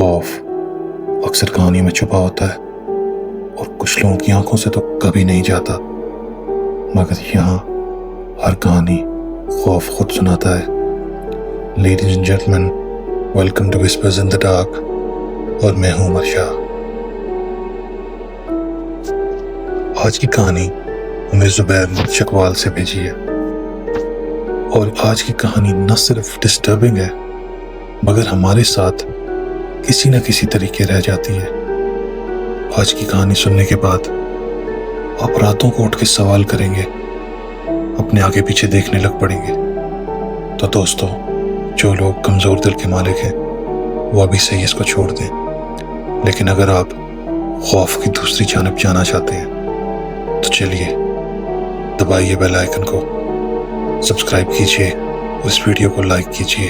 خوف اکثر کہانی میں چھپا ہوتا ہے اور کچھ لوگوں کی آنکھوں سے تو کبھی نہیں جاتا، مگر یہاں ہر کہانی خوف خود سناتا ہے۔ Ladies and gentleman, welcome to whispers in the dark, اور میں ہوں عمر شاہ۔ آج کی کہانی ہمیں زبیر نے چکوال سے بھیجی ہے، اور آج کی کہانی نہ صرف ڈسٹربنگ ہے مگر ہمارے ساتھ کسی نہ کسی طریقے رہ جاتی ہے۔ آج کی کہانی سننے کے بعد آپ راتوں کو اٹھ کے سوال کریں گے، اپنے آگے پیچھے دیکھنے لگ پڑیں گے۔ تو دوستو، جو لوگ کمزور دل کے مالک ہیں وہ ابھی سے ہی اس کو چھوڑ دیں، لیکن اگر آپ خوف کی دوسری جانب جانا چاہتے ہیں تو چلیے دبائیے بیل آئیکن کو، سبسکرائب کیجئے، اس ویڈیو کو لائک کیجئے،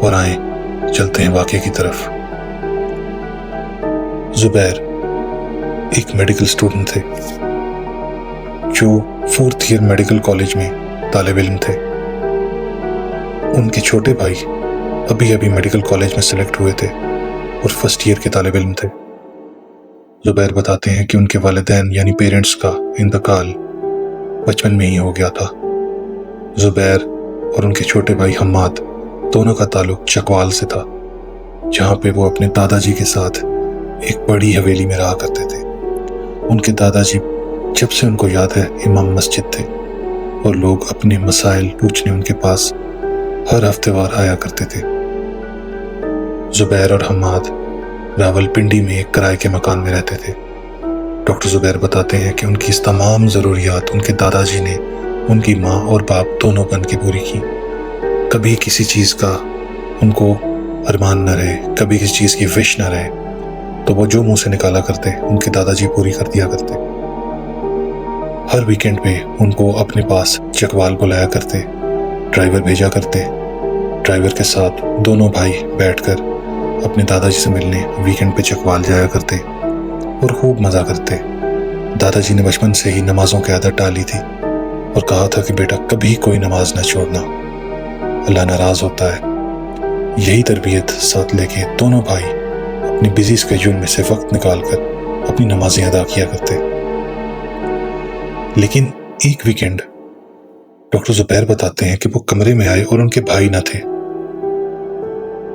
اور آئیں چلتے ہیں واقعے کی طرف۔ زبیر ایک میڈیکل اسٹوڈنٹ تھے جو 4th ایئر میڈیکل کالج میں طالب علم تھے۔ ان کے چھوٹے بھائی ابھی میڈیکل کالج میں سلیکٹ ہوئے تھے اور 1st ایئر کے طالب علم تھے۔ زبیر بتاتے ہیں کہ ان کے والدین یعنی پیرنٹس کا انتقال بچپن میں ہی ہو گیا تھا۔ زبیر اور ان کے چھوٹے بھائی حماد دونوں کا تعلق چکوال سے تھا، جہاں پہ وہ اپنے دادا جی کے ساتھ ایک بڑی حویلی میں رہا کرتے تھے۔ ان کے دادا جی جب سے ان کو یاد ہے امام مسجد تھے، اور لوگ اپنے مسائل پوچھنے ان کے پاس ہر ہفتے وار آیا کرتے تھے۔ زبیر اور حماد راول پنڈی میں ایک کرائے کے مکان میں رہتے تھے۔ ڈاکٹر زبیر بتاتے ہیں کہ ان کی اس تمام ضروریات ان کے دادا جی نے ان کی ماں اور باپ دونوں بن کے پوری کی۔ کبھی کسی چیز کا ان کو ارمان نہ رہے، کبھی کسی چیز کی وش نہ رہے تو وہ جو منہ سے نکالا کرتے ان کے دادا جی پوری کر دیا کرتے۔ ہر ویکنڈ پہ ان کو اپنے پاس چکوال بلایا کرتے، ڈرائیور بھیجا کرتے۔ ڈرائیور کے ساتھ دونوں بھائی بیٹھ کر اپنے دادا جی سے ملنے ویکنڈ پہ چکوال جایا کرتے اور خوب مزہ کرتے۔ دادا جی نے بچپن سے ہی نمازوں کی عادت ڈالی تھی اور کہا تھا کہ بیٹا کبھی کوئی نماز نہ چھوڑنا، اللہ ناراض ہوتا ہے۔ یہی تربیت ساتھ لے کے دونوں بھائی اپنی بزی اسکیڈول میں سے وقت نکال کر اپنی نمازیں ادا کیا کرتے۔ لیکن ایک ویکنڈ ڈاکٹر زبیر بتاتے ہیں کہ وہ کمرے میں آئے اور ان کے بھائی نہ تھے۔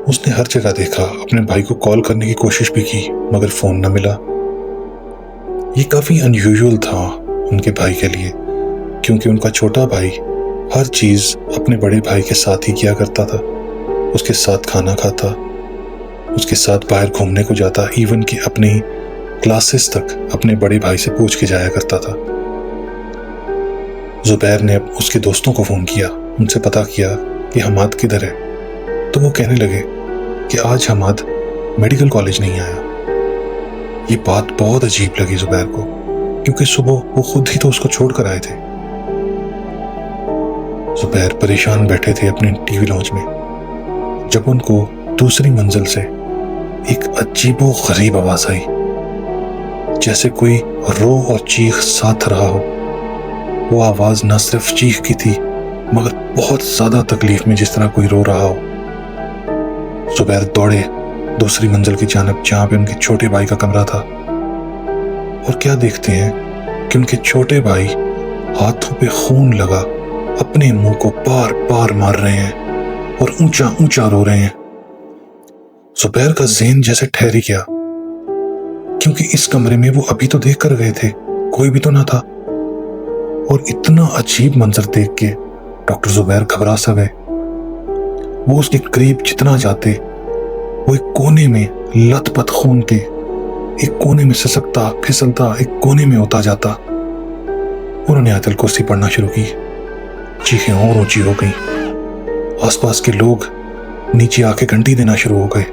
اس نے ہر جگہ دیکھا، اپنے بھائی کو کال کرنے کی کوشش بھی کی مگر فون نہ ملا۔ یہ کافی انیوژول تھا ان کے بھائی کے لیے، کیونکہ ان کا چھوٹا بھائی ہر چیز اپنے بڑے بھائی کے ساتھ ہی کیا کرتا تھا۔ اس کے ساتھ کھانا کھاتا، اس کے ساتھ باہر گھومنے کو جاتا، ایون کہ اپنی کلاسز تک اپنے بڑے بھائی سے پوچھ کے جایا کرتا تھا۔ زبیر نے اس کے دوستوں کو فون کیا، ان سے پتا کیا کہ حماد کدھر ہے، تو وہ کہنے لگے کہ آج حماد میڈیکل کالج نہیں آیا۔ یہ بات بہت عجیب لگی زبیر کو، کیونکہ صبح وہ خود ہی تو اس کو چھوڑ کر آئے تھے۔ زبیر پریشان بیٹھے تھے اپنے ٹی وی لاؤنج میں، جب ان کو دوسری منزل سے ایک عجیب و غریب آواز آئی، جیسے کوئی رو اور چیخ ساتھ رہا ہو۔ وہ آواز نہ صرف چیخ کی تھی مگر بہت زیادہ تکلیف میں، جس طرح کوئی رو رہا ہو۔ زبیر دوڑے دوسری منزل کی جانب، جہاں پہ ان کے چھوٹے بھائی کا کمرہ تھا، اور کیا دیکھتے ہیں کہ ان کے چھوٹے بھائی ہاتھوں پہ خون لگا اپنے منہ کو بار بار مار رہے ہیں اور اونچا اونچا رو رہے ہیں۔ زبیر کا ذہن جیسے ٹھہر گیا، کیونکہ اس کمرے میں وہ ابھی تو دیکھ کر گئے تھے، کوئی بھی تو نہ تھا، اور اتنا عجیب منظر دیکھ کے ڈاکٹر زبیر گھبرا سا گئے۔ وہ اس کے قریب جتنا جاتے، وہ ایک کونے میں لت پت خون کے ایک کونے میں سسکتا پھسلتا ایک کونے میں ہوتا جاتا۔ انہوں نے آیت الکرسی پڑھنا شروع کی، چیخیں اور اونچی ہو گئیں۔ آس پاس کے لوگ نیچے آ کے گھنٹی دینا شروع ہو گئے،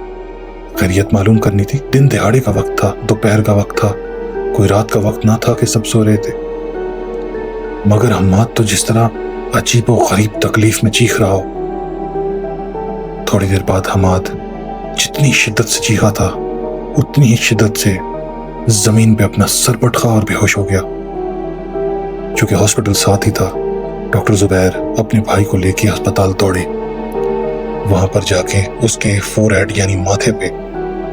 خیریت معلوم کرنی تھی۔ دن دہاڑے کا وقت تھا، دوپہر کا وقت تھا، کوئی رات کا وقت نہ تھا کہ سب سو رہے تھے۔ مگر حماد تو جس طرح عجیب و غریب تکلیف میں چیخ رہا ہو۔ تھوڑی دیر بعد حماد جتنی شدت سے چیخا تھا اتنی ہی شدت سے زمین پہ اپنا سر پٹخا اور بے ہوش ہو گیا۔ چونکہ ہاسپٹل ساتھ ہی تھا، ڈاکٹر زبیر اپنے بھائی کو لے کے ہسپتال دوڑے۔ وہاں پر جا کے اس کے فور ہیڈ یعنی ماتھے پہ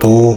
2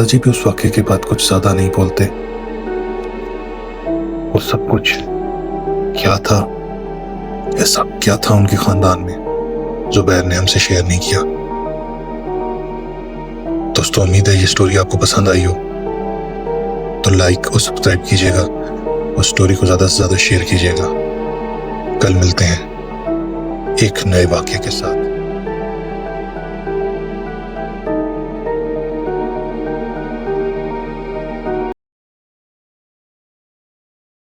دادا جی بھی اس واقعے کے بعد کچھ زیادہ نہیں بولتے. وہ سب کچھ کیا تھا، ایسا کیا تھا ان کے خاندان میں زبیر نے ہم سے شیئر نہیں کیا. دوستو امید ہے یہ سٹوری آپ کو پسند آئی ہو، تو لائک اور سبسکرائب کیجیے گا اور سٹوری کو زیادہ سے زیادہ شیئر کیجیے گا. کل ملتے ہیں ایک نئے واقعے کے ساتھ.